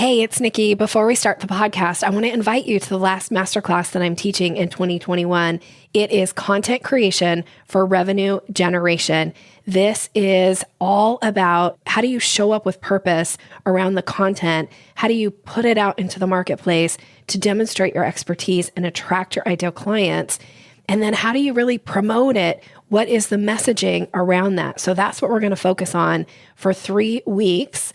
Hey, it's Nikki. Before we start the podcast, I want to invite you to the last masterclass that I'm teaching in 2021. It is content creation for revenue generation. This is all about how do you show up with purpose around the content? How do you put it out into the marketplace to demonstrate your expertise and attract your ideal clients? And then how do you really promote it? What is the messaging around that? So that's what we're going to focus on for 3 weeks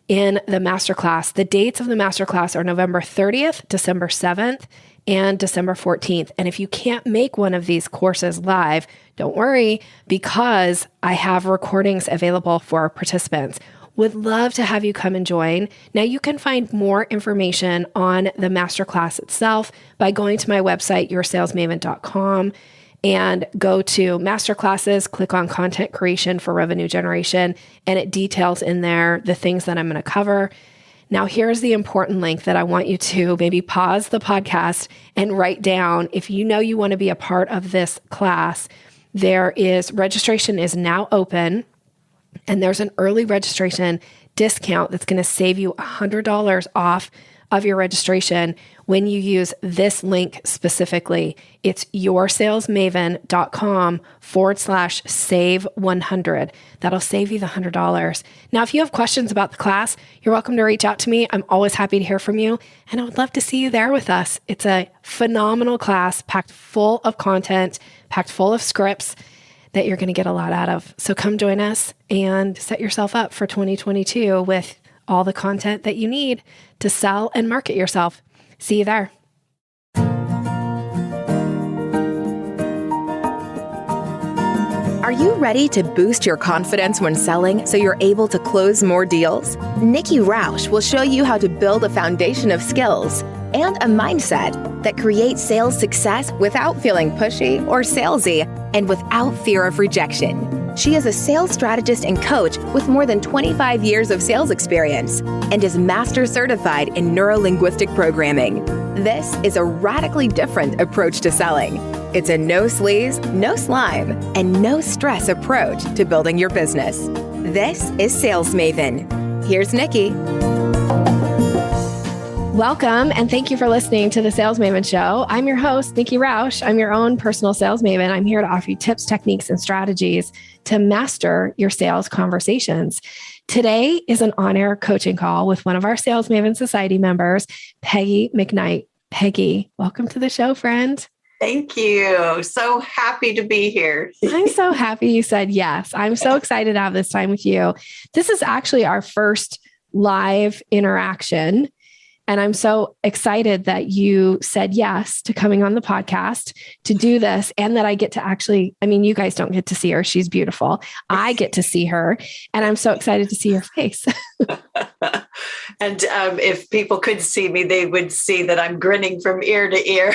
in the masterclass. The dates of the masterclass are November 30th, December 7th, and December 14th. And if you can't make one of these courses live, don't worry, because I have recordings available for participants. Would love to have you come and join. Now you can find more information on the masterclass itself by going to my website, yoursalesmaven.com, and go to masterclasses, click on content creation for revenue generation, and it details in there the things that I'm going to cover. Now, here's the important link that I want you to maybe pause the podcast and write down. If you know you want to be a part of this class, registration is now open, and there's an early registration discount that's going to save you $100 off of your registration when you use this link specifically. It's yoursalesmaven.com/save100. That'll save you the $100. Now, if you have questions about the class, you're welcome to reach out to me. I'm always happy to hear from you, and I would love to see you there with us. It's a phenomenal class packed full of content, packed full of scripts that you're going to get a lot out of. So come join us and set yourself up for 2022 with all the content that you need to sell and market yourself. See you there. Are you ready to boost your confidence when selling so you're able to close more deals? Nikki Roush will show you how to build a foundation of skills and a mindset that creates sales success without feeling pushy or salesy and without fear of rejection. She is a sales strategist and coach with more than 25 years of sales experience and is master certified in neuro-linguistic programming. This is a radically different approach to selling. It's a no sleaze, no slime, and no stress approach to building your business. This is Sales Maven. Here's Nikki. Welcome, and thank you for listening to the Sales Maven Show. I'm your host, Nikki Roush. I'm your own personal sales maven. I'm here to offer you tips, techniques, and strategies to master your sales conversations. Today is an on-air coaching call with one of our Sales Maven Society members, Peggy McKnight. Peggy, welcome to the show, friend. Thank you. So happy to be here. I'm so happy you said yes. I'm so excited to have this time with you. This is actually our first live interaction. And I'm so excited that you said yes to coming on the podcast to do this, and that I get to you guys don't get to see her. She's beautiful. I get to see her, and I'm so excited to see your face. And if people could see me, they would see that I'm grinning from ear to ear.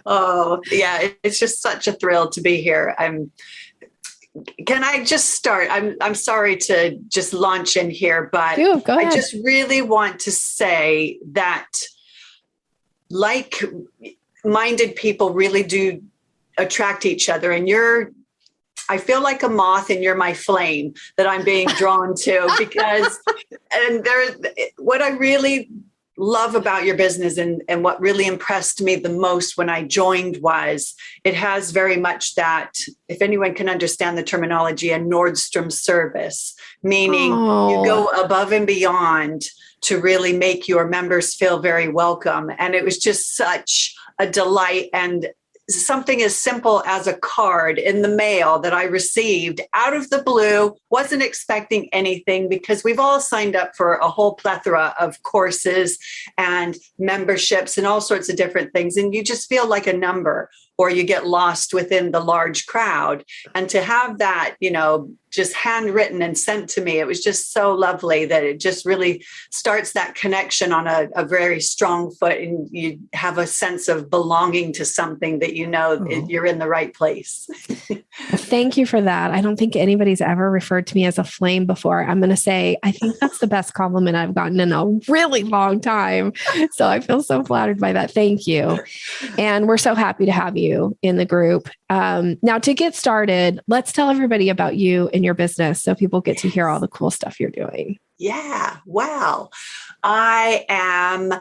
Oh, yeah. It's just such a thrill to be here. Can I just start? I'm sorry to just launch in here, but go ahead. I just really want to say that like-minded people really do attract each other. And I feel like a moth and you're my flame that I'm being drawn to because, what I really love about your business and what really impressed me the most when I joined was it has very much that, if anyone can understand the terminology, a Nordstrom service, meaning you go above and beyond to really make your members feel very welcome. And it was just such a delight, and something as simple as a card in the mail that I received out of the blue, wasn't expecting anything, because we've all signed up for a whole plethora of courses and memberships and all sorts of different things. And you just feel like a number, or you get lost within the large crowd. And to have that, just handwritten and sent to me, it was just so lovely that it just really starts that connection on a very strong foot, and you have a sense of belonging to something that you're in the right place. Thank you for that. I don't think anybody's ever referred to me as a flame before. I'm going to say, I think that's the best compliment I've gotten in a really long time. So I feel so flattered by that. Thank you. And we're so happy to have you. you in the group. Now, to get started, let's tell everybody about you and your business so people get to hear all the cool stuff you're doing. Yeah. Wow. I am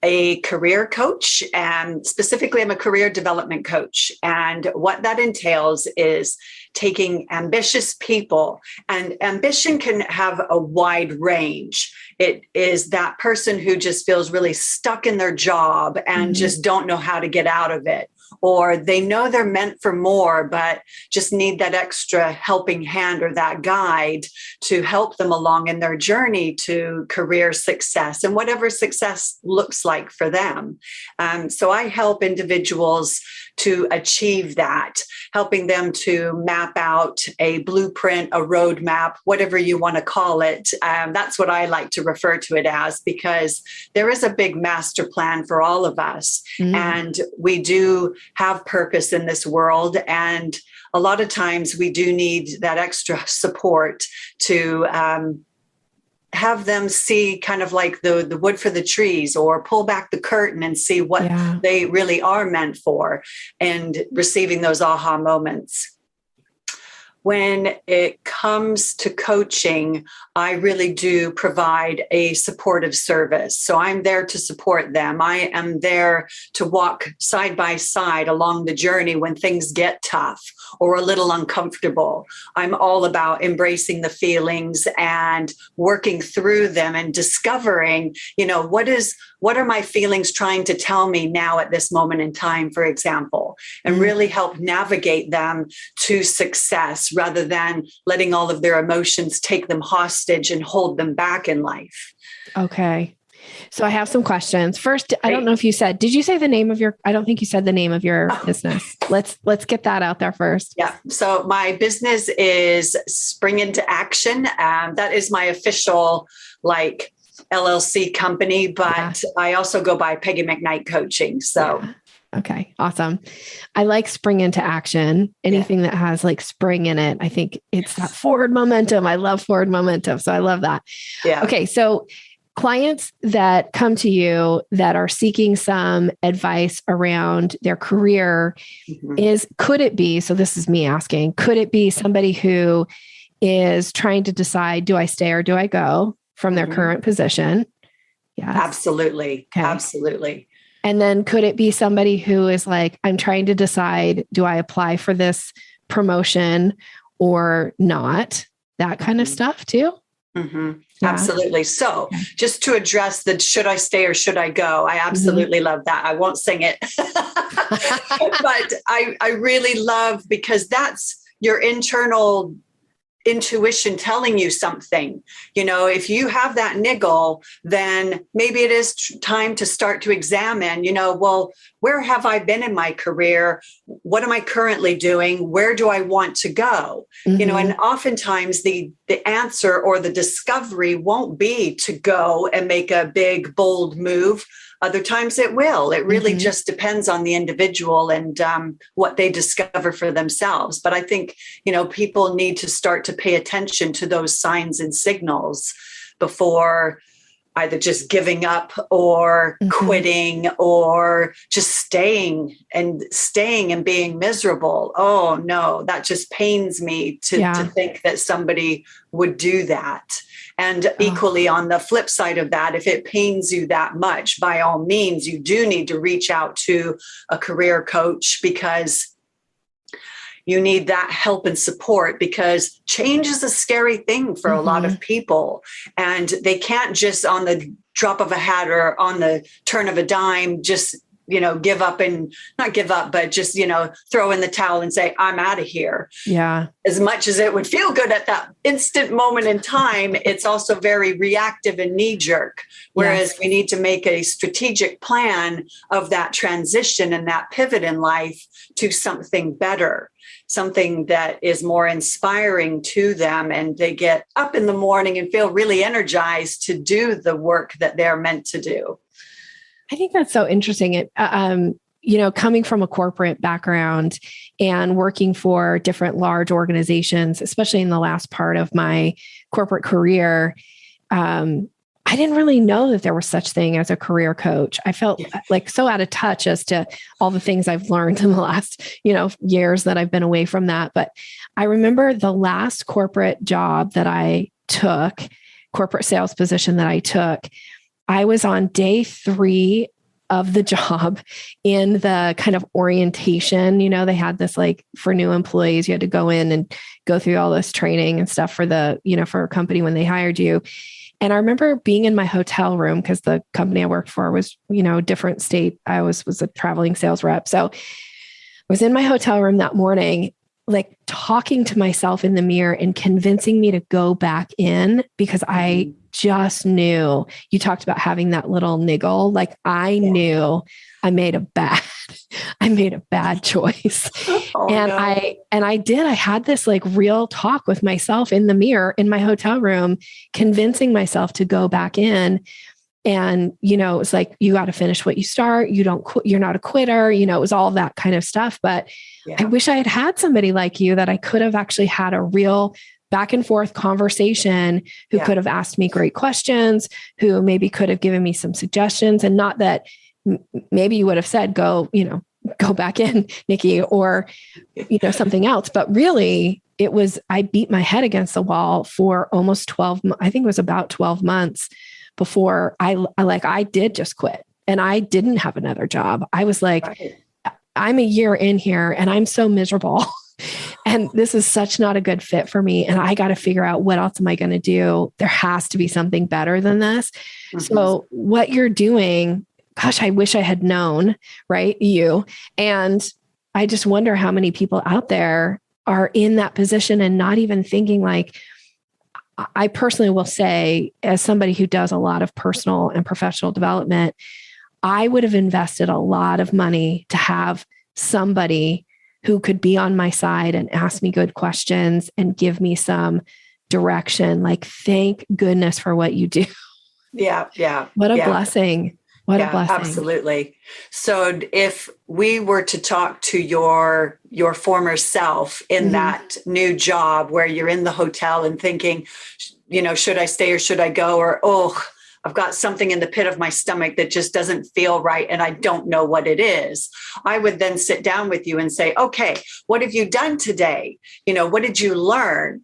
a career coach, and specifically I'm a career development coach. And what that entails is taking ambitious people, and ambition can have a wide range. It is that person who just feels really stuck in their job and just don't know how to get out of it. Or they know they're meant for more, but just need that extra helping hand or that guide to help them along in their journey to career success and whatever success looks like for them. So I help individuals to achieve that, helping them to map out a blueprint, a roadmap, whatever you want to call it. That's what I like to refer to it as, because there is a big master plan for all of us. And we do have purpose in this world. And a lot of times we do need that extra support to have them see kind of like the wood for the trees, or pull back the curtain and see what they really are meant for, and receiving those aha moments. When it comes to coaching, I really do provide a supportive service. So I'm there to support them. I am there to walk side by side along the journey when things get tough or a little uncomfortable. I'm all about embracing the feelings and working through them and discovering, what are my feelings trying to tell me now at this moment in time, for example, and really help navigate them to success rather than letting all of their emotions take them hostage and hold them back in life. Okay. So I have some questions. First, I don't know if did you say the name of I don't think you said the name of your business. Let's get that out there first. Yeah. So my business is Spring Into Action. That is my official LLC company, but I also go by Peggy McKnight Coaching. So. Yeah. Okay. Awesome. I like Spring Into Action. Anything that has spring in it. I think it's that forward momentum. I love forward momentum. So I love that. Yeah. Okay. So clients that come to you that are seeking some advice around their career could it be, so this is me asking, could it be somebody who is trying to decide, do I stay or do I go from their current position? Yeah. Absolutely. Okay. Absolutely. And then could it be somebody who is I'm trying to decide, do I apply for this promotion or not? That kind of stuff too. Yeah. Absolutely. So just to address the should I stay or should I go? I absolutely love that. I won't sing it, but I really love, because that's your internal intuition telling you something. If you have that niggle, then maybe it is time to start to examine, well, where have I been in my career? What am I currently doing? Where do I want to go? And oftentimes the answer or the discovery won't be to go and make a big, bold move. Other times it will. It really just depends on the individual and what they discover for themselves. But I think, people need to start to pay attention to those signs and signals before either just giving up or quitting or just staying and being miserable. Oh no, that just pains me to think that somebody would do that. And equally on the flip side of that, if it pains you that much, by all means, you do need to reach out to a career coach, because you need that help and support, because change is a scary thing for a lot of people. And they can't just on the drop of a hat or on the turn of a dime, just, give up and not give up, but just, throw in the towel and say, I'm out of here. Yeah. As much as it would feel good at that instant moment in time, it's also very reactive and knee jerk. Whereas we need to make a strategic plan of that transition and that pivot in life to something better, something that is more inspiring to them. And they get up in the morning and feel really energized to do the work that they're meant to do. I think that's so interesting. Coming from a corporate background and working for different large organizations, especially in the last part of my corporate career, I didn't really know that there was such thing as a career coach. I felt like so out of touch as to all the things I've learned in the last, years that I've been away from that. But I remember the last corporate job that I took, corporate sales position that I took, I was on day 3 of the job in the kind of orientation. They had this like for new employees, you had to go in and go through all this training and stuff for the, for a company when they hired you. And I remember being in my hotel room because the company I worked for was, a different state. I was a traveling sales rep. So I was in my hotel room that morning, like talking to myself in the mirror and convincing me to go back in because I just knew. You talked about having that little niggle. Like I knew I made a bad choice. I had this like real talk with myself in the mirror in my hotel room, convincing myself to go back in. And, it's like, you got to finish what you start. You're not a quitter, it was all that kind of stuff. But I wish I had had somebody like you that I could have actually had a real back and forth conversation, who could have asked me great questions, who maybe could have given me some suggestions, and not that maybe you would have said, go back in, Nikki, or, something else. But really I beat my head against the wall for almost I think it was about 12 months before I did just quit and I didn't have another job. I was like, I'm a year in here and I'm so miserable and this is such not a good fit for me. And I got to figure out what else am I going to do? There has to be something better than this. Mm-hmm. So what you're doing, gosh, I wish I had known, right? You. And I just wonder how many people out there are in that position and not even thinking like, I personally will say, as somebody who does a lot of personal and professional development, I would have invested a lot of money to have somebody who could be on my side and ask me good questions and give me some direction. Like, thank goodness for what you do. Yeah. What a blessing. What a blessing. Absolutely. So if we were to talk to your former self in that new job where you're in the hotel and thinking, should I stay or should I go? Or, I've got something in the pit of my stomach that just doesn't feel right and I don't know what it is. I would then sit down with you and say, okay, what have you done today? What did you learn?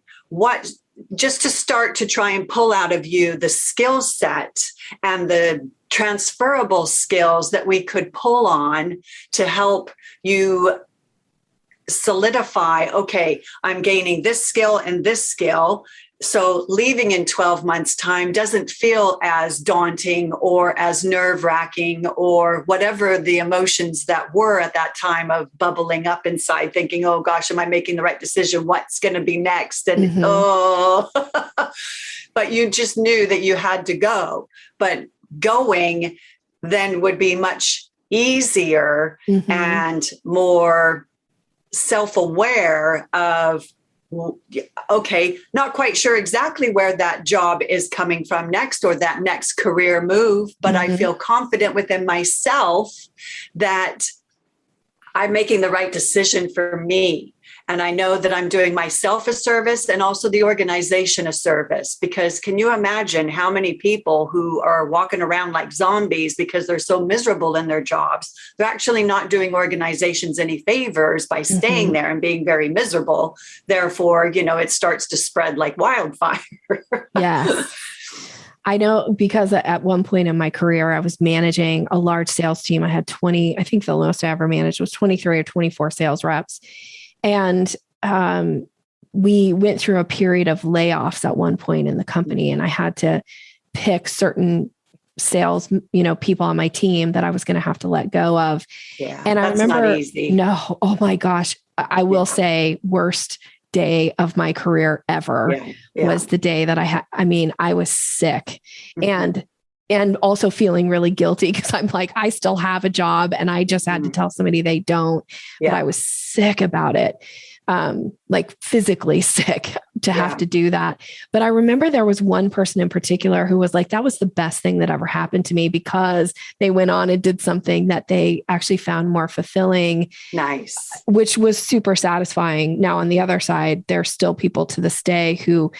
Just to start to try and pull out of you the skill set and the transferable skills that we could pull on to help you solidify, okay, I'm gaining this skill and this skill. So leaving in 12 months' time doesn't feel as daunting or as nerve-wracking or whatever the emotions that were at that time of bubbling up inside, thinking, oh gosh, am I making the right decision? What's going to be next? And but you just knew that you had to go. But going then would be much easier and more self-aware of, okay, not quite sure exactly where that job is coming from next or that next career move, but I feel confident within myself that I'm making the right decision for me. And I know that I'm doing myself a service and also the organization a service, because can you imagine how many people who are walking around like zombies because they're so miserable in their jobs? They're actually not doing organizations any favors by staying there and being very miserable. Therefore, it starts to spread like wildfire. Yes. I know, because at one point in my career, I was managing a large sales team. I had 20, I think the most I ever managed was 23 or 24 sales reps. And we went through a period of layoffs at one point in the company, and I had to pick certain sales, people on my team that I was going to have to let go of. Yeah, and I remember, not easy. No, oh my gosh, I will say worst day of my career ever was the day that I was sick and also feeling really guilty because I'm like, I still have a job and I just had to tell somebody they don't, but I was sick about it. Like physically sick to have to do that. But I remember there was one person in particular who was like, that was the best thing that ever happened to me, because they went on and did something that they actually found more fulfilling. Nice. Which was super satisfying. Now, on the other side, there's still people to this day who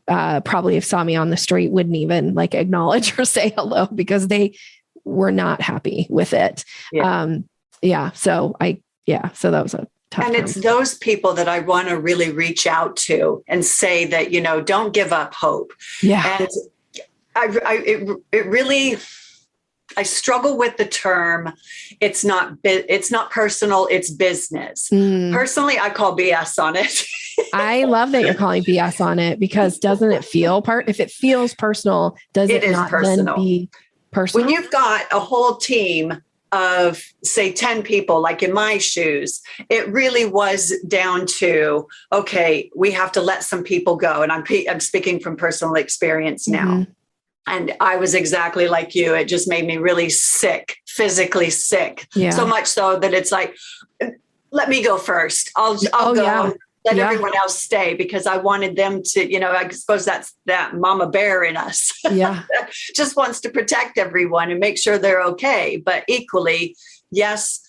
probably if saw me on the street wouldn't even like acknowledge or say hello because they were not happy with it. So that was a tough and time. It's those people that I want to really reach out to and say that, don't give up hope. Yeah. And it really, I struggle with the term. It's not personal. It's business. Personally, I call BS on it. I love that you're calling BS on it because doesn't it feel if it feels personal, does it not personal. Then be personal? When you've got a whole team of say 10 people, like in my shoes, it really was down to, okay, we have to let some people go. And I'm speaking from personal experience now. And I was exactly like you. It just made me really sick, physically sick. Yeah. So much so that it's like, let me go first. I'll go. Yeah. Let everyone else stay because I wanted them to, I suppose that's that mama bear in us. Yeah. Just wants to protect everyone and make sure they're okay. But equally, yes.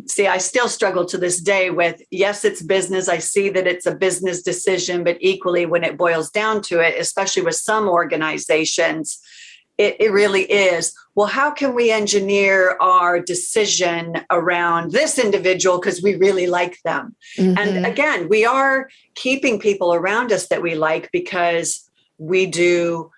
See, I still struggle to this day with, yes, it's business. I see that it's a business decision, but equally when it boils down to it, especially with some organizations, it really is, well, how can we engineer our decision around this individual because we really like them? And again, we are keeping people around us that we like because we do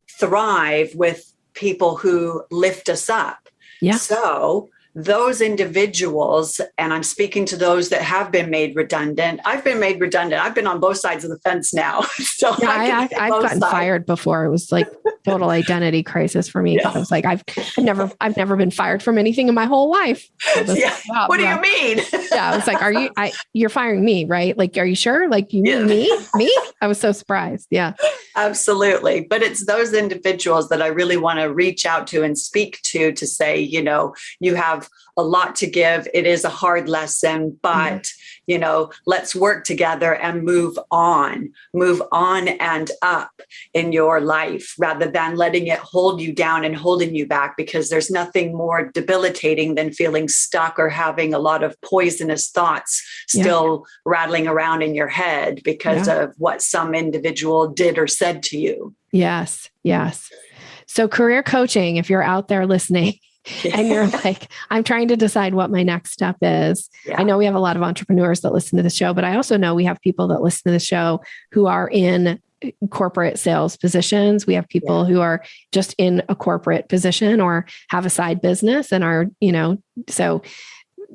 thrive with people who lift us up. Yeah. So those individuals, and I'm speaking to those that have been made redundant. I've been made redundant. I've been on both sides of the fence now. So yeah, I've gotten fired before. It was like total identity crisis for me. Yeah. I was like, I've never been fired from anything in my whole life. So what do you mean? Yeah, I was like, you're firing me, right? Like, are you sure? Like, you mean me? I was so surprised. Yeah, absolutely. But it's those individuals that I really want to reach out to and speak to say, you have a lot to give. It is a hard lesson, but let's work together and move on and up in your life rather than letting it hold you down and holding you back, because there's nothing more debilitating than feeling stuck or having a lot of poisonous thoughts still rattling around in your head because of what some individual did or said to you. Yes. Yes. So career coaching, if you're out there listening, and you're like, I'm trying to decide what my next step is. Yeah. I know we have a lot of entrepreneurs that listen to the show, but I also know we have people that listen to the show who are in corporate sales positions. We have people who are just in a corporate position or have a side business and are, so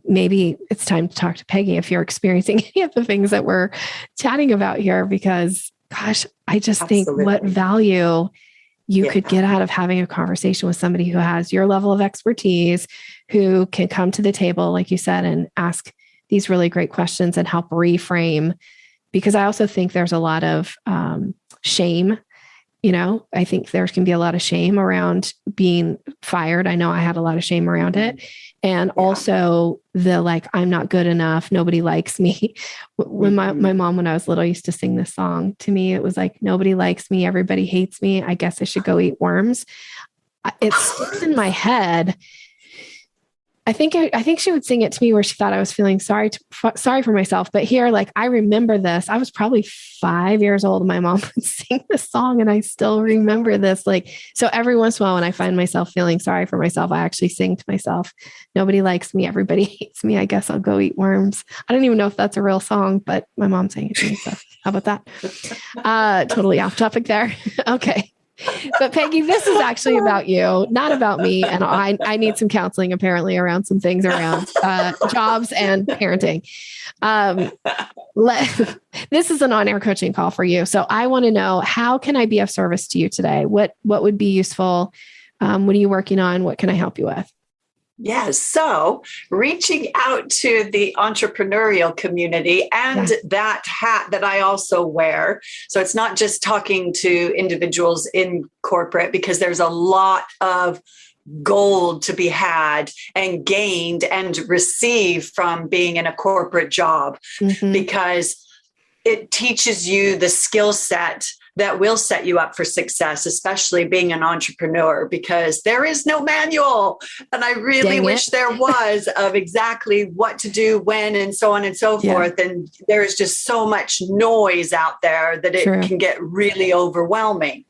maybe it's time to talk to Peggy if you're experiencing any of the things that we're chatting about here, because gosh, I just think what value you could get out of having a conversation with somebody who has your level of expertise, who can come to the table, like you said, and ask these really great questions and help reframe. Because I also think there's a lot of shame. I think there can be a lot of shame around being fired. I know I had a lot of shame around it. And also the, like, I'm not good enough. Nobody likes me. When my mom, when I was little, used to sing this song to me. It was like, nobody likes me. Everybody hates me. I guess I should go eat worms. It sticks in my head. I think she would sing it to me where she thought I was feeling sorry for myself. But here, like, I remember this. I was probably 5 years old and my mom would sing this song and I still remember this. Like, so every once in a while when I find myself feeling sorry for myself, I actually sing to myself, nobody likes me. Everybody hates me. I guess I'll go eat worms. I don't even know if that's a real song, but my mom sang it to me. So how about that? Totally off topic there. Okay. But Peggy, this is actually about you, not about me. And I need some counseling apparently around some things around jobs and parenting. This is an on-air coaching call for you. So I want to know, how can I be of service to you today? What would be useful? What are you working on? What can I help you with? Yes. So reaching out to the entrepreneurial community and that hat that I also wear. So it's not just talking to individuals in corporate, because there's a lot of gold to be had and gained and received from being in a corporate job, because it teaches you the skill set that will set you up for success, especially being an entrepreneur, because there is no manual. And I really wish there was, of exactly what to do, when, and so on and so forth. And there is just so much noise out there that it can get really overwhelming.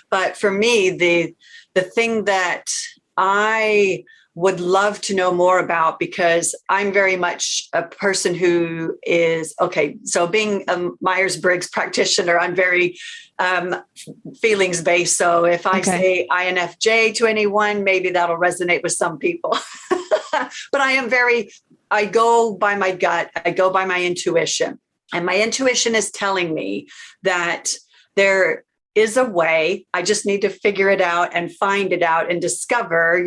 But for me, the thing that I would love to know more about, because I'm very much a person who is, so being a Myers-Briggs practitioner, I'm very feelings based. So if I say INFJ to anyone, maybe that'll resonate with some people. But I go by my gut, I go by my intuition. And my intuition is telling me that there is a way. I just need to figure it out and find it out and discover,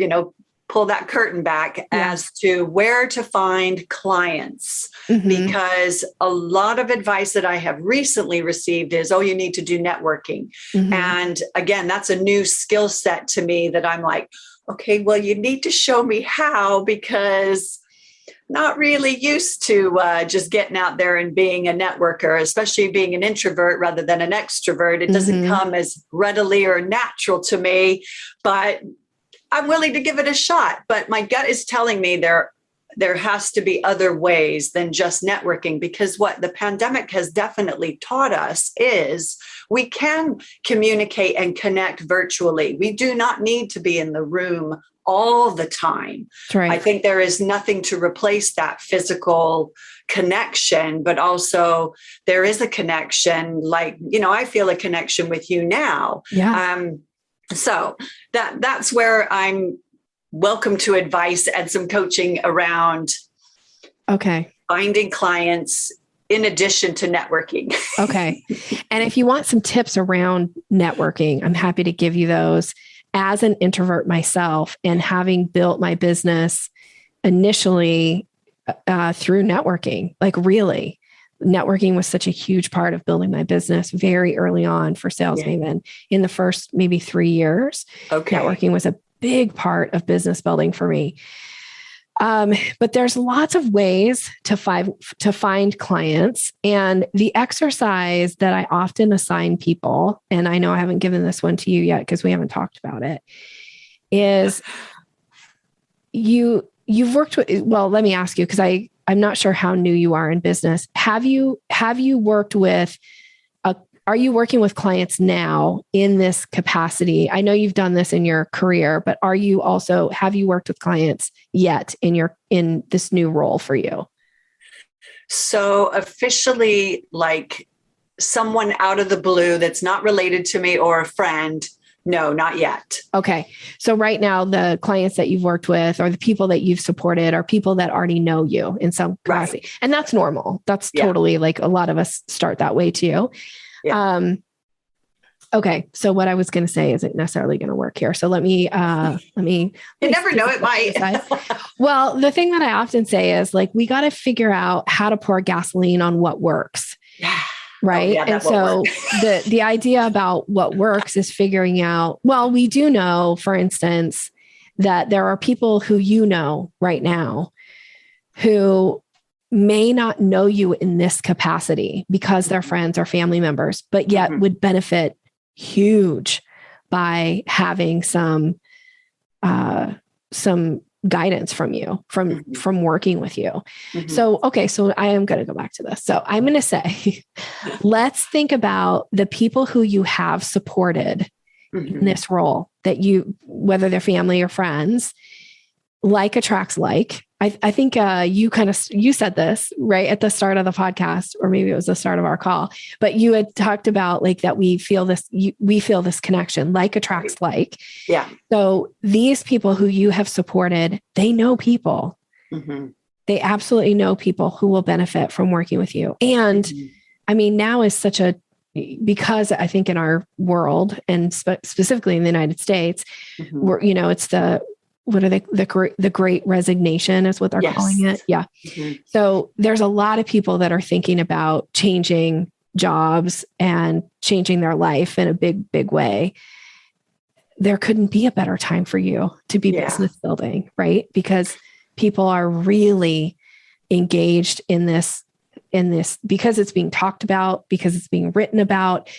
pull that curtain back as to where to find clients. Because a lot of advice that I have recently received is, you need to do networking. And again, that's a new skill set to me that I'm like, okay, well, you need to show me how, because not really used to just getting out there and being a networker, especially being an introvert rather than an extrovert. It doesn't come as readily or natural to me, but I'm willing to give it a shot. But my gut is telling me there has to be other ways than just networking, because what the pandemic has definitely taught us is we can communicate and connect virtually. We do not need to be in the room all the time. Right. I think there is nothing to replace that physical connection, but also there is a connection, like, I feel a connection with you now. So that's where I'm welcome to advice and some coaching around finding clients in addition to networking. And if you want some tips around networking, I'm happy to give you those. As an introvert myself, and having built my business initially through networking, networking was such a huge part of building my business very early on for Sales Maven. In the first maybe 3 years, networking was a big part of business building for me. But there's lots of ways to find clients. And the exercise that I often assign people, and I know I haven't given this one to you yet because we haven't talked about it, is you've worked with, let me ask you, because I'm not sure how new you are in business. Have you worked with, are you working with clients now in this capacity? I know you've done this in your career, but have you worked with clients yet in this new role for you? So officially, like someone out of the blue that's not related to me or a friend, no, not yet. Okay. So right now, the clients that you've worked with or the people that you've supported are people that already know you in some capacity. Right. And that's normal. That's totally like a lot of us start that way too. Yeah. Okay. So what I was going to say isn't necessarily going to work here. So let me you never know, it might. Well, the thing that I often say is like, we got to figure out how to pour gasoline on what works. Yeah. Right. And so the idea about what works is figuring out, we do know, for instance, that there are people who right now who may not know you in this capacity because they're friends or family members, but yet would benefit huge by having some guidance from you, from working with you. So I am going to go back to this. So I'm going to say, let's think about the people who you have supported in this role, that whether they're family or friends, like attracts like. I think you said this right at the start of the podcast, or maybe it was the start of our call, but you had talked about like that we feel this connection, like attracts like. Yeah. So these people who you have supported, they know people. They absolutely know people who will benefit from working with you. And I mean, now is because I think in our world, and specifically in the United States, it's the great resignation is what they're calling it. Yeah. So there's a lot of people that are thinking about changing jobs and changing their life in a big, big way. There couldn't be a better time for you to be business building, right? Because people are really engaged in this in this, because it's being talked about, because it's being written about,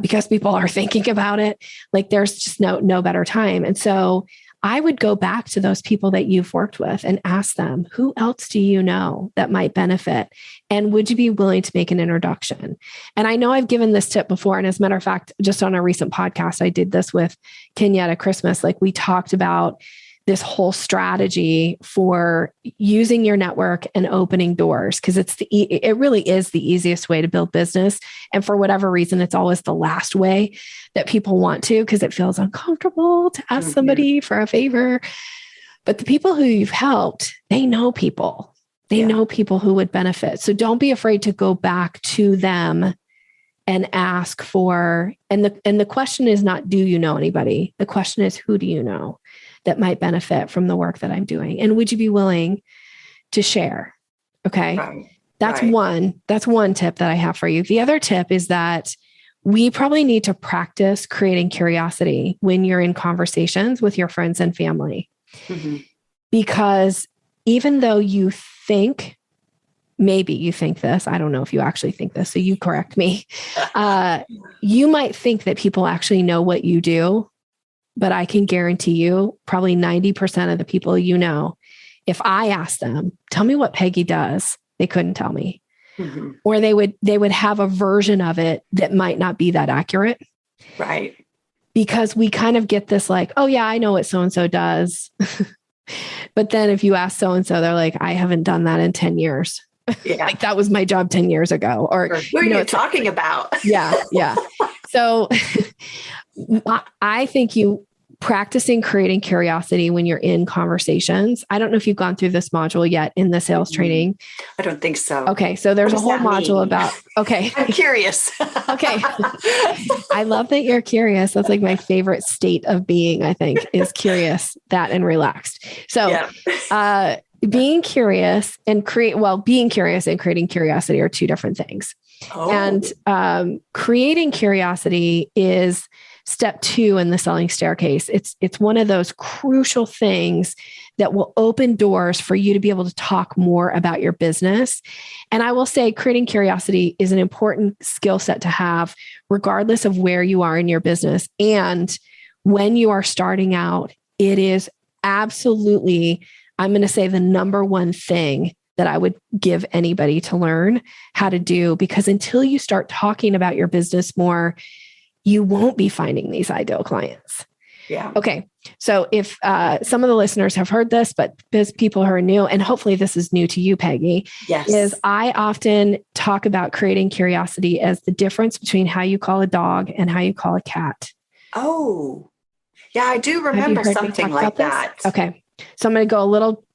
because people are thinking about it. Like there's just no better time. And so I would go back to those people that you've worked with and ask them, who else do you know that might benefit? And would you be willing to make an introduction? And I know I've given this tip before. And as a matter of fact, just on a recent podcast, I did this with Kenyatta Christmas. Like we talked about this whole strategy for using your network and opening doors, because it really is the easiest way to build business. And for whatever reason, it's always the last way that people want to, because it feels uncomfortable to ask somebody for a favor. But the people who you've helped, they know people. They know people who would benefit. So don't be afraid to go back to them and ask for, and the question is not, do you know anybody? The question is, who do you know that might benefit from the work that I'm doing? And would you be willing to share? Okay. Right. That's one tip that I have for you. The other tip is that we probably need to practice creating curiosity when you're in conversations with your friends and family. Mm-hmm. Because even though maybe you think this, I don't know if you actually think this, so you correct me. You might think that people actually know what you do, but I can guarantee you probably 90% of the people you know, if I asked them, tell me what Peggy does, they couldn't tell me. Mm-hmm. Or they would have a version of it that might not be that accurate. Right. Because we kind of get this like, oh yeah, I know what so-and-so does. But then if you ask so-and-so, they're like, I haven't done that in 10 years. Yeah. Like that was my job 10 years ago. Or who are you talking about? Yeah. Yeah. So I think you practicing creating curiosity when you're in conversations. I don't know if you've gone through this module yet in the sales training. I don't think so. Okay. So there's a whole module about, okay. I'm curious. Okay. I love that you're curious. That's like my favorite state of being, I think, is curious, that and relaxed. So, being curious and being curious and creating curiosity are two different things. Oh. And creating curiosity is step 2 in the selling staircase. It's one of those crucial things that will open doors for you to be able to talk more about your business. And I will say creating curiosity is an important skill set to have, regardless of where you are in your business. And when you are starting out, it is absolutely, I'm going to say, the number one thing that I would give anybody to learn how to do, because until you start talking about your business more, you won't be finding these ideal clients. Yeah. Okay. So if some of the listeners have heard this, but there's people who are new, and hopefully this is new to you, Peggy, is I often talk about creating curiosity as the difference between how you call a dog and how you call a cat. Oh, yeah. I do remember something like that. Okay. So I'm going to go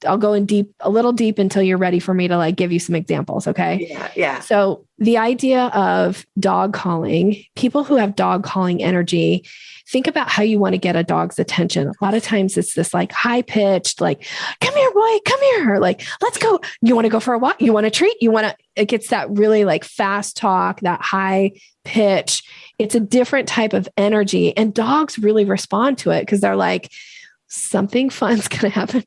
I'll go a little deep until you're ready for me to like give you some examples. Okay. Yeah. So the idea of dog calling, people who have dog calling energy, think about how you want to get a dog's attention. A lot of times it's this like high pitched, like, come here, boy, come here. Like, let's go. You want to go for a walk? You want a treat? It gets that really like fast talk, that high pitch. It's a different type of energy, and dogs really respond to it because they're like, something fun's going to happen.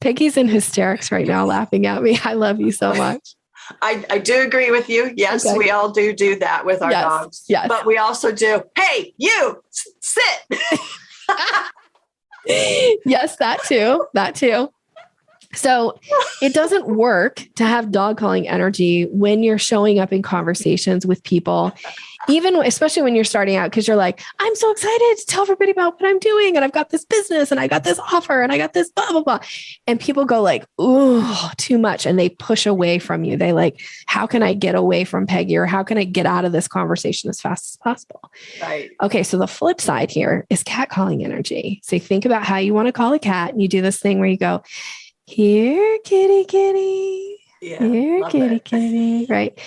Peggy's in hysterics right now, laughing at me. I love you so much. I do agree with you. Yes, okay. We all do that with our dogs. Yes. But we also do, hey, you, sit. Yes, that too. So it doesn't work to have dog calling energy when you're showing up in conversations with people, especially when you're starting out, because you're like, I'm so excited to tell everybody about what I'm doing. And I've got this business and I got this offer and I got this blah, blah, blah. And people go like, ooh, too much. And they push away from you. They like, how can I get away from Peggy, or how can I get out of this conversation as fast as possible? Right. Okay. So the flip side here is cat calling energy. So you think about how you want to call a cat, and you do this thing where you go, here, kitty, kitty. Yeah, here, kitty, kitty. Right.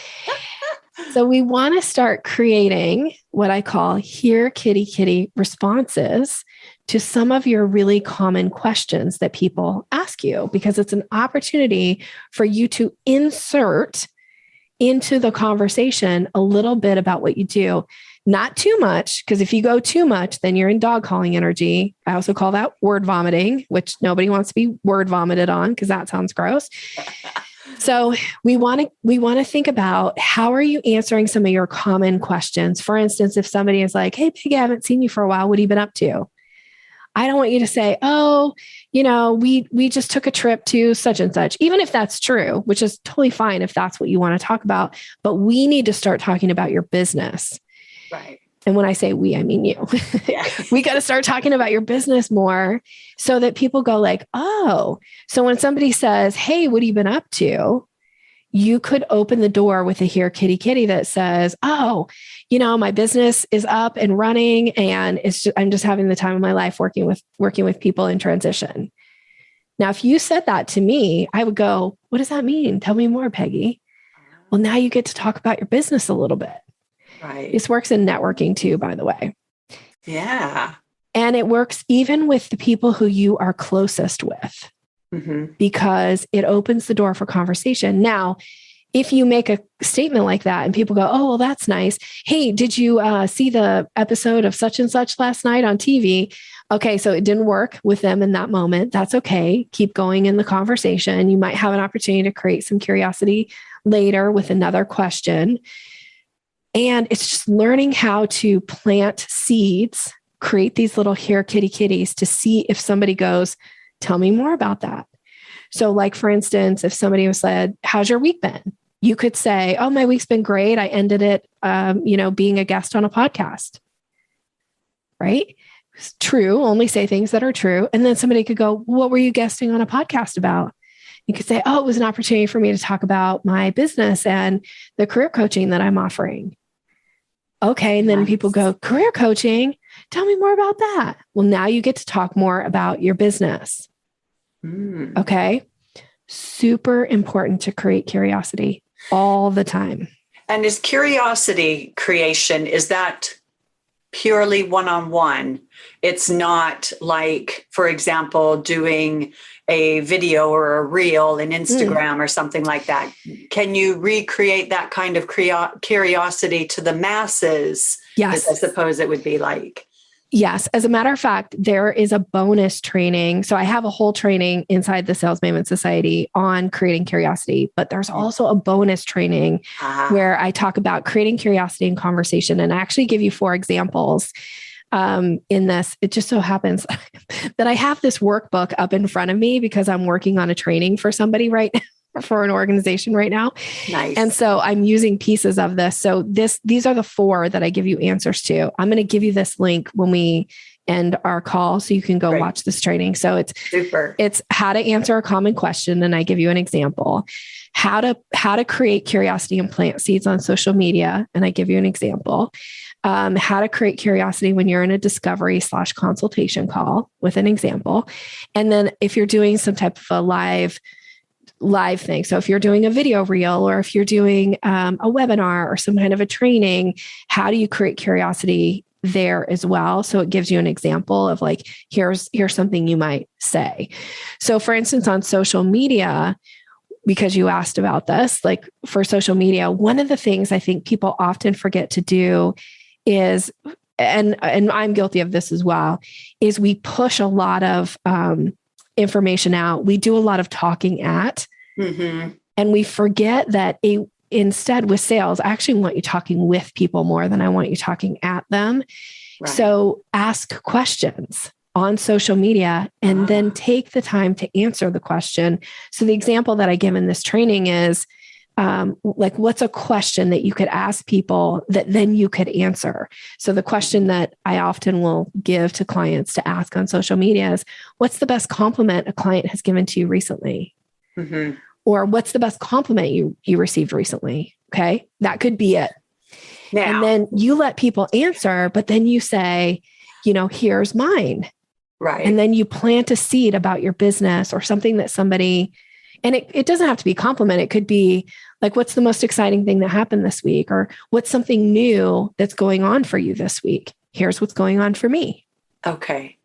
So we want to start creating what I call here, kitty, kitty responses to some of your really common questions that people ask you, because it's an opportunity for you to insert into the conversation a little bit about what you do. Not too much, because if you go too much, then you're in dog calling energy. I also call that word vomiting, which nobody wants to be word vomited on because that sounds gross. So we want to think about, how are you answering some of your common questions? For instance, if somebody is like, hey, Peggy, I haven't seen you for a while. What have you been up to? I don't want you to say, oh, we just took a trip to such and such, even if that's true, which is totally fine if that's what you want to talk about. But we need to start talking about your business. Right. And when I say we, I mean you. Yeah. We got to start talking about your business more so that people go like, oh, so when somebody says, hey, what have you been up to? You could open the door with a here kitty kitty that says, oh, my business is up and running, and I'm just having the time of my life working with people in transition. Now, if you said that to me, I would go, what does that mean? Tell me more, Peggy. Well, now you get to talk about your business a little bit. Right. This works in networking too, by the way. Yeah. And it works even with the people who you are closest with. Mm-hmm. Because it opens the door for conversation. Now, if you make a statement like that and people go, oh, well, that's nice. Hey, did you see the episode of such and such last night on TV? Okay, so it didn't work with them in that moment. That's okay. Keep going in the conversation. You might have an opportunity to create some curiosity later with another question. And it's just learning how to plant seeds, create these little here kitty kitties to see if somebody goes, tell me more about that. So like, for instance, if somebody was said, how's your week been? You could say, oh, my week's been great. I ended it, being a guest on a podcast, right? It's true. Only say things that are true. And then somebody could go, what were you guesting on a podcast about? You could say, oh, it was an opportunity for me to talk about my business and the career coaching that I'm offering. Okay. And then people go, career coaching? Tell me more about that. Well, now you get to talk more about your business. Okay. Super important to create curiosity all the time. And is curiosity creation, is that purely one-on-one? It's not like, for example, doing a video or a reel in Instagram or something like that. Can you recreate that kind of curiosity to the masses? Yes. I suppose it would be like. Yes. As a matter of fact, there is a bonus training. So I have a whole training inside the Sales Maven Society on creating curiosity, but there's also a bonus training where I talk about creating curiosity in conversation. And I actually give you 4 examples in this. It just so happens that I have this workbook up in front of me because I'm working on a training for somebody right now. For an organization right now. Nice. And so I'm using pieces of this. So these are the 4 that I give you answers to. I'm going to give you this link when we end our call so you can go watch this training. So it's super. It's how to answer a common question. And I give you an example. How to create curiosity and plant seeds on social media. And I give you an example. How to create curiosity when you're in a discovery/consultation call with an example. And then if you're doing some type of a live thing. So if you're doing a video reel or if you're doing a webinar or some kind of a training, how do you create curiosity there as well? So it gives you an example of like, here's something you might say. So for instance, on social media, because you asked about this, like for social media, one of the things I think people often forget to do is, and I'm guilty of this as well, is we push a lot of information out. We do a lot of talking at, and we forget that instead with sales, I actually want you talking with people more than I want you talking at them. Right. So ask questions on social media and then take the time to answer the question. So the example that I give in this training is like, what's a question that you could ask people that then you could answer? So the question that I often will give to clients to ask on social media is, what's the best compliment a client has given to you recently? Or what's the best compliment you received recently? Okay. That could be it. Now, and then you let people answer, but then you say, here's mine. Right. And then you plant a seed about your business or something that somebody, and it doesn't have to be a compliment. It could be like, what's the most exciting thing that happened this week? Or what's something new that's going on for you this week? Here's what's going on for me. Okay.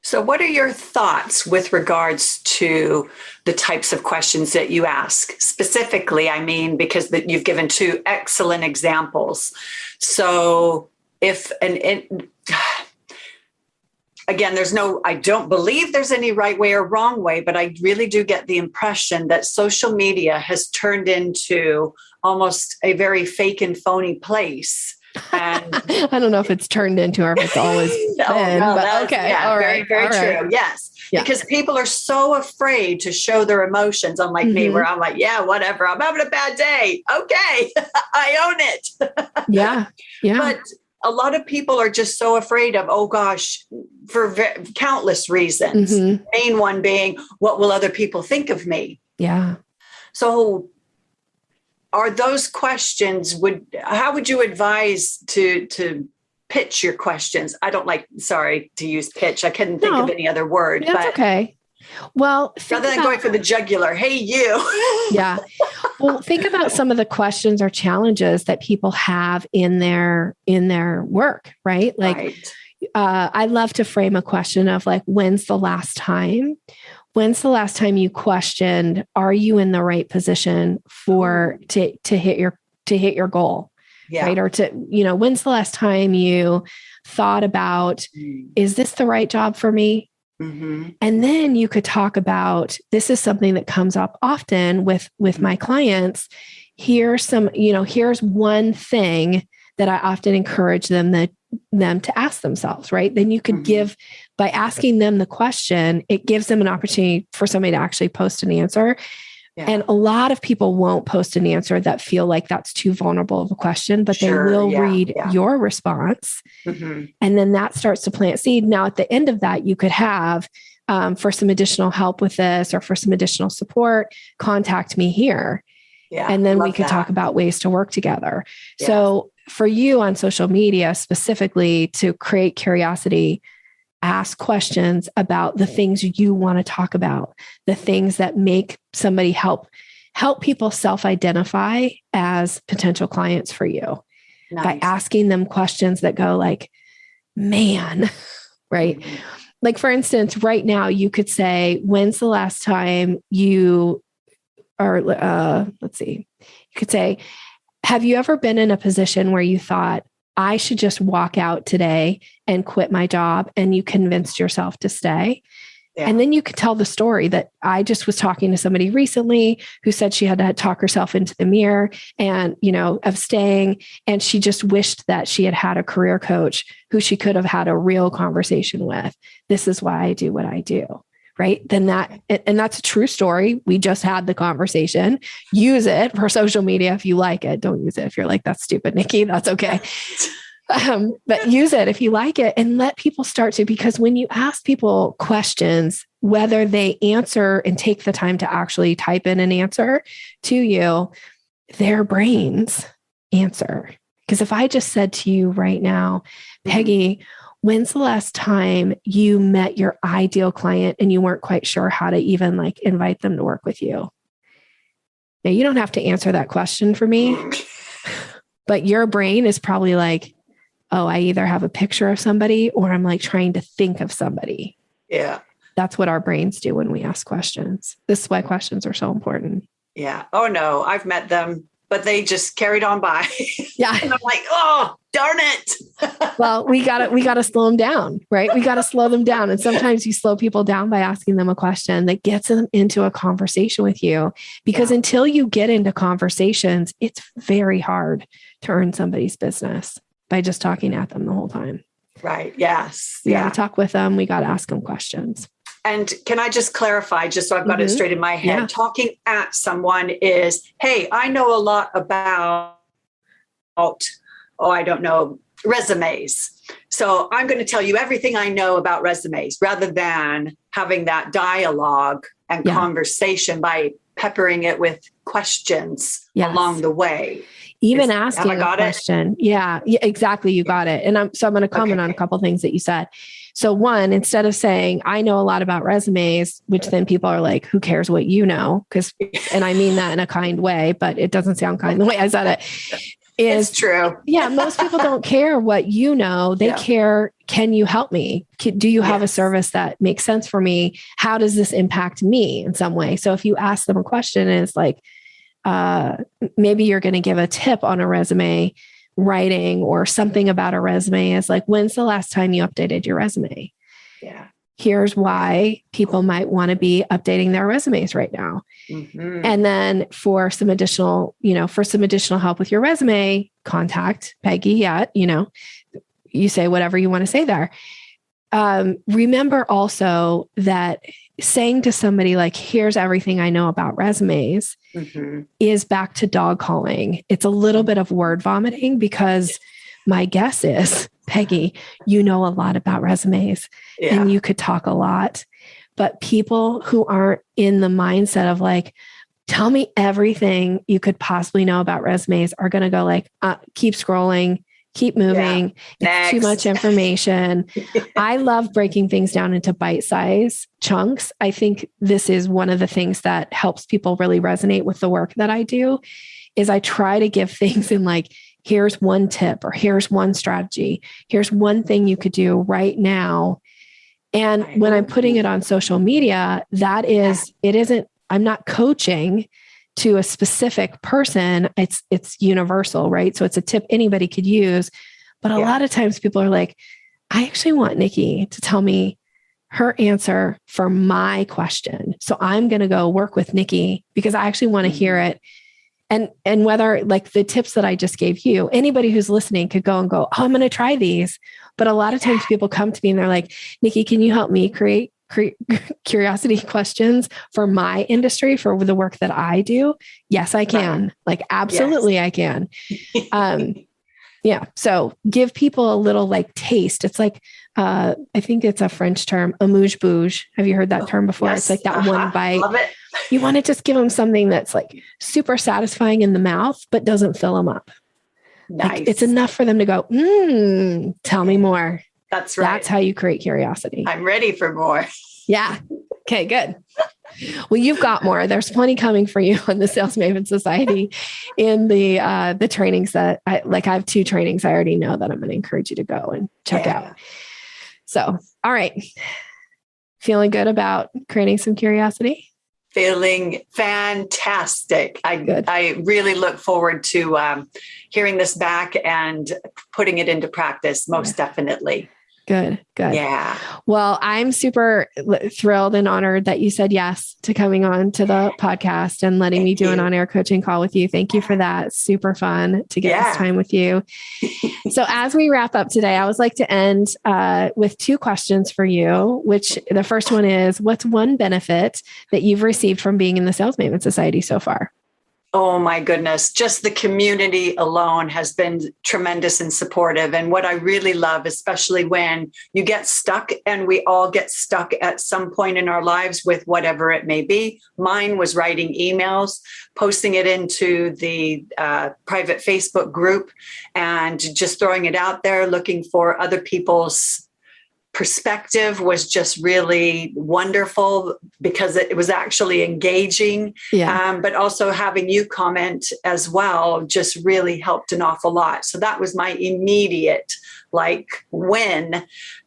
So what are your thoughts with regards to the types of questions that you ask? Specifically, I mean, because you've given 2 excellent examples. So again, I don't believe there's any right way or wrong way, but I really do get the impression that social media has turned into almost a very fake and phony place. And I don't know if it's turned into or if it's always been, but okay. Yeah, all very, right. very all true. right. Yes. Yeah. Because people are so afraid to show their emotions, unlike me, where I'm like, yeah, whatever. I'm having a bad day. Okay. I own it. Yeah. Yeah. But a lot of people are just so afraid of, oh gosh, for countless reasons. Main one being, what will other people think of me? Yeah. So are those questions, how would you advise to pitch your questions? I don't sorry to use pitch. I couldn't think of any other word. That's okay. Well, rather than going for the jugular, hey, you. Yeah. Well, think about some of the questions or challenges that people have in their work, right? Like, I love to frame a question of like, when's the last time you questioned, are you in the right position to hit your goal? Yeah. Right. Or when's the last time you thought about, is this the right job for me? And then you could talk about, this is something that comes up often with my clients. Here's one thing that I often encourage them to ask themselves, right? Then you could give, by asking them the question, it gives them an opportunity for somebody to actually post an answer. Yeah. And a lot of people won't post an answer that feel like that's too vulnerable of a question, but they will read your response. And then that starts to plant seed. Now, at the end of that, you could have, for some additional help with this or for some additional support, contact me here. Yeah, and then we could talk about ways to work together. Yeah. So for you on social media, specifically to create curiosity, ask questions about the things you want to talk about, the things that make somebody help people self-identify as potential clients for you. Nice. By asking them questions that go like, man, right? Like, for instance, right now you could say, when's the last time you you could say, have you ever been in a position where you thought, I should just walk out today and quit my job, and you convinced yourself to stay? Yeah. And then you could tell the story that I just was talking to somebody recently who said she had to talk herself into the mirror and, of staying. And she just wished that she had had a career coach who she could have had a real conversation with. This is why I do what I do. Right. Then that's a true story. We just had the conversation. Use it for social media if you like it. Don't use it if you're like, that's stupid, Nikki. That's okay. But use it if you like it, and let people start to, because when you ask people questions, whether they answer and take the time to actually type in an answer to you, their brains answer. Because if I just said to you right now, Peggy, when's the last time you met your ideal client and you weren't quite sure how to even invite them to work with you? Now, you don't have to answer that question for me, but your brain is probably like, oh, I either have a picture of somebody or I'm trying to think of somebody. Yeah. That's what our brains do when we ask questions. This is why questions are so important. Yeah. Oh no, I've met them, but they just carried on by. Yeah. And I'm like, oh, darn it. Well, we gotta slow them down, right? We got to slow them down. And sometimes you slow people down by asking them a question that gets them into a conversation with you, because until you get into conversations, it's very hard to earn somebody's business by just talking at them the whole time. Right. Yes. We got to talk with them. We got to ask them questions. And can I just clarify, just so I've got it straight in my head, talking at someone is, hey, I know a lot about, resumes. So I'm going to tell you everything I know about resumes, rather than having that dialogue and conversation by peppering it with questions along the way. Even asking a question. Yeah, exactly. You got it. And I'm going to comment on a couple of things that you said. So one, instead of saying, I know a lot about resumes, which then people are like, who cares what you know? And I mean that in a kind way, but it doesn't sound kind the way I said it. It's true. Yeah. Most people don't care what you know. They care, can you help me? Do you have a service that makes sense for me? How does this impact me in some way? So if you ask them a question and it's like, maybe you're going to give a tip on a resume writing or something about a resume, is like, when's the last time you updated your resume? Yeah. Here's why people might want to be updating their resumes right now. Mm-hmm. And then for some additional help with your resume, contact Peggy at, you say whatever you want to say there. Remember also that saying to somebody like, here's everything I know about resumes is back to dog calling. It's a little bit of word vomiting because my guess is, Peggy, you know a lot about resumes and you could talk a lot, but people who aren't in the mindset of like, tell me everything you could possibly know about resumes are going to go like, keep scrolling, keep moving. It's too much information. I love breaking things down into bite-sized chunks. I think this is one of the things that helps people really resonate with the work that I do is I try to give things in like, here's one tip or here's one strategy. Here's one thing you could do right now. And when I'm putting it on social media, I'm not coaching to a specific person. It's universal, right? So it's a tip anybody could use. But a lot of times people are like, I actually want Nikki to tell me her answer for my question. So I'm going to go work with Nikki because I actually want to hear it. And whether like the tips that I just gave you, anybody who's listening could go and go, oh, I'm going to try these. But a lot of times people come to me and they're like, Nikki, can you help me create curiosity questions for my industry, for the work that I do? Yes, I can. Right. Like, absolutely, I can. So give people a little like taste. It's like, I think it's a French term, amuse-bouche. Have you heard that term before? Yes. It's like that one bite. Love it. You want to just give them something that's like super satisfying in the mouth, but doesn't fill them up. Nice. Like, it's enough for them to go, tell me more. That's right. That's how you create curiosity. I'm ready for more. Yeah. Okay, good. Well, you've got more. There's plenty coming for you on the Sales Maven Society in the trainings that I have 2 trainings I already know that I'm going to encourage you to go and check out. So, all right. Feeling good about creating some curiosity? Feeling fantastic. I really look forward to hearing this back and putting it into practice, most definitely. Good. Yeah. Well, I'm super thrilled and honored that you said yes to coming on to the podcast and letting me do an on-air coaching call with you. Thank you for that. It's super fun to get this time with you. So as we wrap up today, I always like to end with 2 questions for you, which the first one is, what's one benefit that you've received from being in the Sales Maven Society so far? Oh my goodness. Just the community alone has been tremendous and supportive. And what I really love, especially when you get stuck, and we all get stuck at some point in our lives with whatever it may be. Mine was writing emails, posting it into the private Facebook group and just throwing it out there, looking for other people's perspective was just really wonderful because it was actually engaging. But also having you comment as well just really helped an awful lot. So that was my immediate win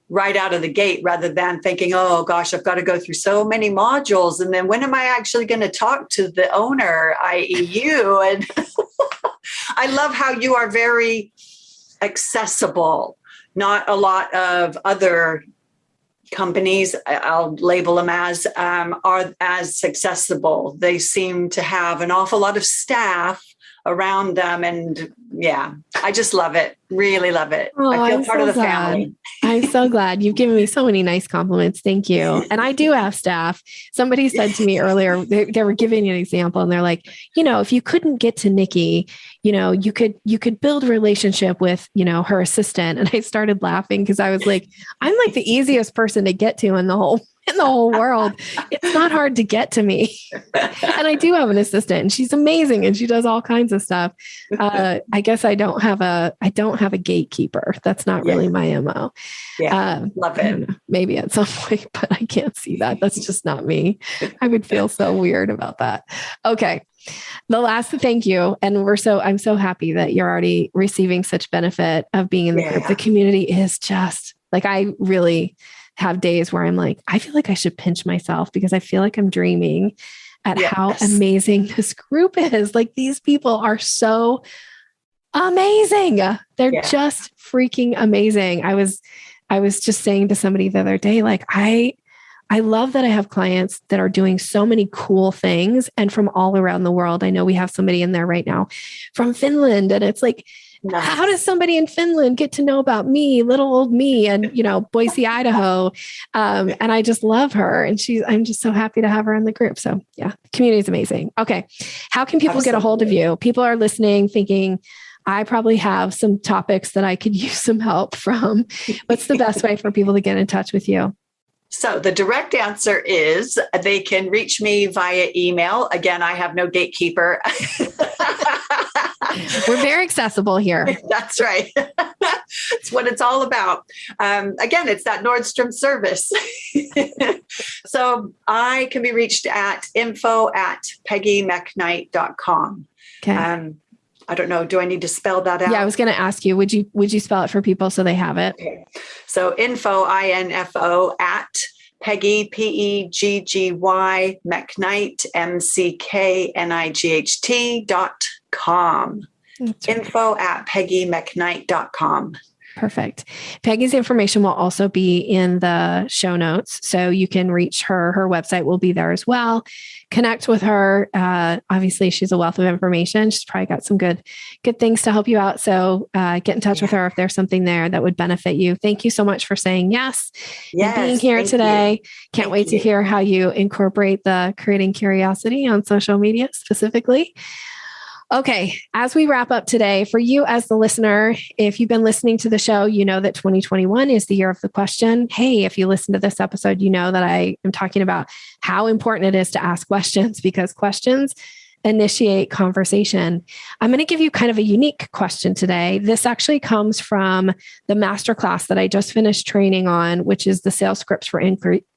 right out of the gate, rather than thinking, oh gosh, I've got to go through so many modules. And then when am I actually going to talk to the owner, i.e. you? And I love how you are very accessible. Not a lot of other companies, I'll label them as, are as accessible. They seem to have an awful lot of staff around them. And I just love it. Really love it. Oh, I feel part of the family. I'm so glad. You've given me so many nice compliments. Thank you. And I do have staff. Somebody said to me earlier, they were giving an example and they're like, if you couldn't get to Nikki, you could build a relationship with, her assistant. And I started laughing because I was like, I'm like the easiest person to get to in the whole world. It's not hard to get to me. And I do have an assistant and she's amazing and she does all kinds of stuff. I guess I don't have a gatekeeper. That's not really my MO. Love it. Maybe at some point, but I can't see that. That's just not me. I would feel so weird about that. Okay. The last, thank you. And I'm so happy that you're already receiving such benefit of being in the group. The community is just I really have days where I'm like, I feel like I should pinch myself because I feel like I'm dreaming at how amazing this group is. These people are so amazing. They're just freaking amazing. I I was just saying to somebody the other day, like, I love that I have clients that are doing so many cool things and from all around the world. I know we have somebody in there right now from Finland. And it's like, how does somebody in Finland get to know about me, little old me, and, Boise, Idaho? And I just love her. And I'm just so happy to have her in the group. So yeah, community is amazing. Okay. How can people get a hold of you? People are listening thinking, I probably have some topics that I could use some help from. What's the best way for people to get in touch with you? So the direct answer is they can reach me via email. Again, I have no gatekeeper. We're very accessible here. That's right. It's what it's all about. Again, it's that Nordstrom service. So I can be reached at info@peggymcknight.com. Okay. I don't know. Do I need to spell that out? Yeah, I was going to ask you, would you spell it for people so they have it? Okay. So info at Peggy, PEGGY, McKnight, MCKNIGHT.com. info@peggymcknight.com. Perfect. Peggy's information will also be in the show notes. So you can reach her. Her website will be there as well. Connect with her. Obviously, she's a wealth of information. She's probably got some good things to help you out. So get in touch with her if there's something there that would benefit you. Thank you so much for saying yes and being here today. Can't wait to hear how you incorporate the creating curiosity on social media specifically. Okay, as we wrap up today, for you as the listener, if you've been listening to the show, you know that 2021 is the year of the question. Hey, if you listen to this episode, you know that I am talking about how important it is to ask questions because questions initiate conversation. I'm going to give you kind of a unique question today. This actually comes from the masterclass that I just finished training on, which is the sales scripts for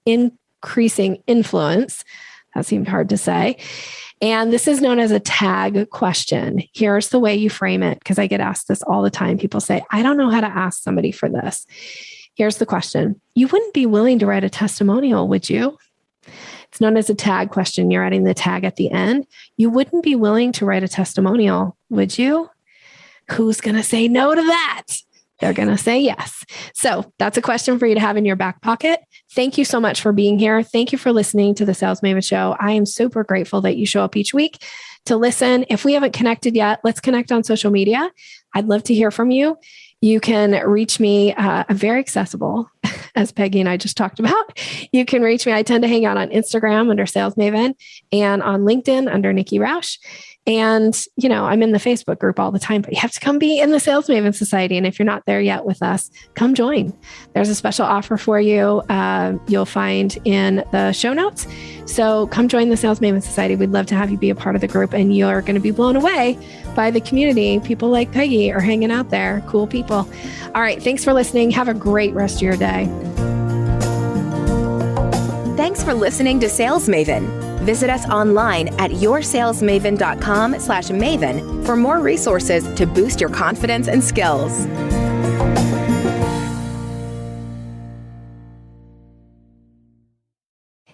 increasing influence. That seemed hard to say. And this is known as a tag question. Here's the way you frame it, because I get asked this all the time. People say, I don't know how to ask somebody for this. Here's the question. You wouldn't be willing to write a testimonial, would you? It's known as a tag question. You're adding the tag at the end. You wouldn't be willing to write a testimonial, would you? Who's going to say no to that? They're going to say yes. So that's a question for you to have in your back pocket. Thank you so much for being here. Thank you for listening to the Sales Maven Show. I am super grateful that you show up each week to listen. If we haven't connected yet, let's connect on social media. I'd love to hear from you. You can reach me. I'm very accessible, as Peggy and I just talked about. You can reach me. I tend to hang out on Instagram under Sales Maven and on LinkedIn under Nikki Roush. And, I'm in the Facebook group all the time, but you have to come be in the Sales Maven Society. And if you're not there yet with us, come join. There's a special offer for you. You'll find in the show notes. So come join the Sales Maven Society. We'd love to have you be a part of the group, and you're going to be blown away by the community. People like Peggy are hanging out there. Cool people. All right. Thanks for listening. Have a great rest of your day. Thanks for listening to Sales Maven. Visit us online at yoursalesmaven.com/maven for more resources to boost your confidence and skills.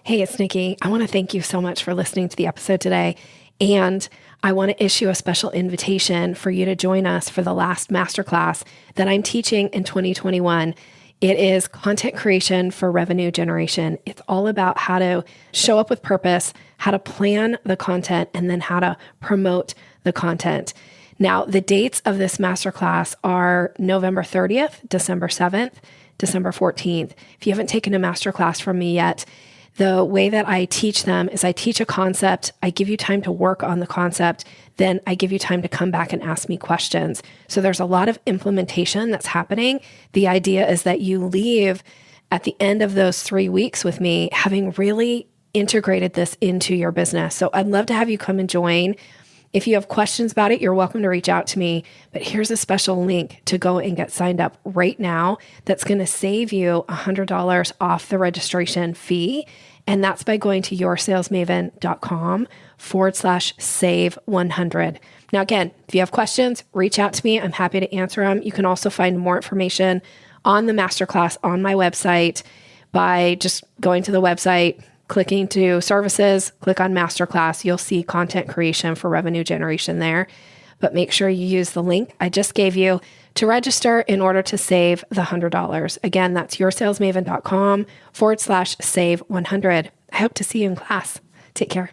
Hey, it's Nikki. I want to thank you so much for listening to the episode today. And I want to issue a special invitation for you to join us for the last masterclass that I'm teaching in 2021. It is content creation for revenue generation. It's all about how to show up with purpose, how to plan the content, and then how to promote the content. Now, the dates of this masterclass are November 30th, December 7th, December 14th. If you haven't taken a masterclass from me yet, the way that I teach them is I teach a concept, I give you time to work on the concept, then I give you time to come back and ask me questions. So there's a lot of implementation that's happening. The idea is that you leave at the end of those 3 weeks with me having really integrated this into your business. So I'd love to have you come and join. If you have questions about it, you're welcome to reach out to me. But here's a special link to go and get signed up right now that's going to save you $100 off the registration fee. And that's by going to yoursalesmaven.com/save100. Now, again, if you have questions, reach out to me. I'm happy to answer them. You can also find more information on the masterclass on my website by just going to the website, clicking to services, click on masterclass. You'll see content creation for revenue generation there. but make sure you use the link I just gave you to register in order to save the $100. Again, that's yoursalesmaven.com/save100. I hope to see you in class. Take care.